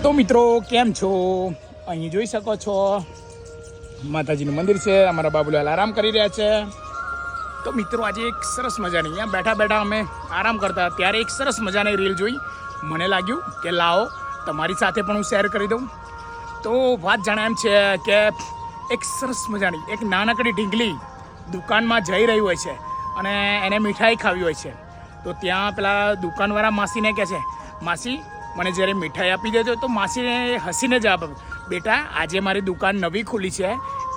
તો મિત્રો કેમ છો? અહીં જોઈ શકો છો માતાજીનું મંદિર છે. અમારા બાબુલાલ આરામ કરી રહ્યા છે. તો મિત્રો આજે એક સરસ મજાની અહીંયા બેઠા બેઠા અમે આરામ કરતા ત્યારે એક સરસ મજાની રીલ જોઈ. મને લાગ્યું કે લાવો તમારી સાથે પણ હું શેર કરી દઉં. તો વાત જાણે એમ છે કે એક સરસ મજાની એક નાનકડી ઢીંગલી દુકાનમાં જઈ રહી હોય છે અને એને મીઠાઈ ખાવી હોય છે. તો ત્યાં પેલા દુકાનવાળા માસીને કહે છે, માસી મને જ્યારે મીઠાઈ આપી દેજો. તો માસીને હસીને જવાબ આપે, બેટા આજે મારી દુકાન નવી ખુલી છે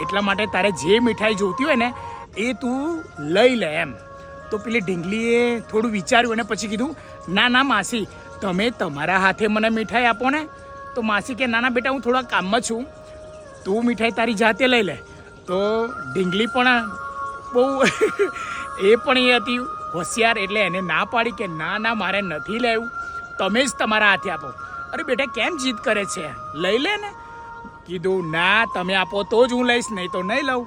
એટલા માટે તારે જે મીઠાઈ જોઈતી હોય ને એ તું લઈ લે એમ. તો પેલી ઢીંગલીએ થોડું વિચાર્યું અને પછી કીધું, ના ના માસી તમે તમારા હાથે મને મીઠાઈ આપો ને. તો માસી કે ના ના બેટા હું થોડા કામમાં છું, તું મીઠાઈ તારી જાતે લઈ લે. તો ઢીંગલી પણ બહુ એ પણ એ હતી હોશિયાર એટલે એને ના પાડી કે ના ના મારે નથી લેવું, તમે જ તમારા હાથે આપો. અરે બેટા કેમ જીદ કરે છે, લઈ લે ને. કીધું ના તમે આપો તો જ હું લઈશ, નહીં તો નહીં લઉં.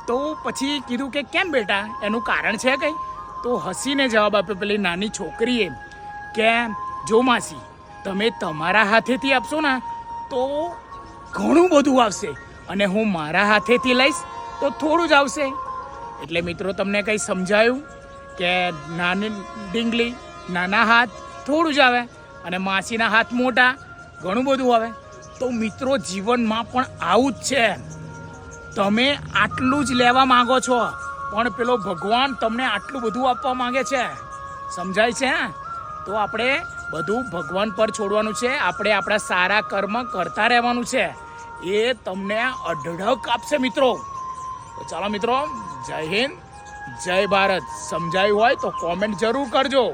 તો પછી કીધું કે કેમ બેટા એનું કારણ છે કંઈ? તો હસીને જવાબ આપ્યો પેલી નાની છોકરીએ કે જો માસી તમે તમારા હાથેથી આપશો ને તો ઘણું બધું આવશે અને હું મારા હાથેથી લઈશ તો થોડું જ આવશે. એટલે મિત્રો તમને કંઈ સમજાયું કે નાની ઢીંગલી નાના હાથ થોડું જ આવે અને માસીના હાથ મોટા ઘણું બધું આવે. તો મિત્રો જીવનમાં પણ આવું જ છે. તમે આટલું જ લેવા માંગો છો પણ પેલો ભગવાન તમને આટલું બધું આપવા માંગે છે. સમજાય છે? તો આપણે બધું ભગવાન પર છોડવાનું છે. આપણે આપણા સારા કર્મ કરતા રહેવાનું છે. એ તમને અઢળક આપશે મિત્રો. તો ચાલો મિત્રો, જય હિન્દ જય ભારત. સમજાયું હોય તો કોમેન્ટ જરૂર કરજો.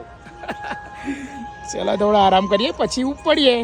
ચલો થોડો આરામ કરીએ પછી ઉપડીએ.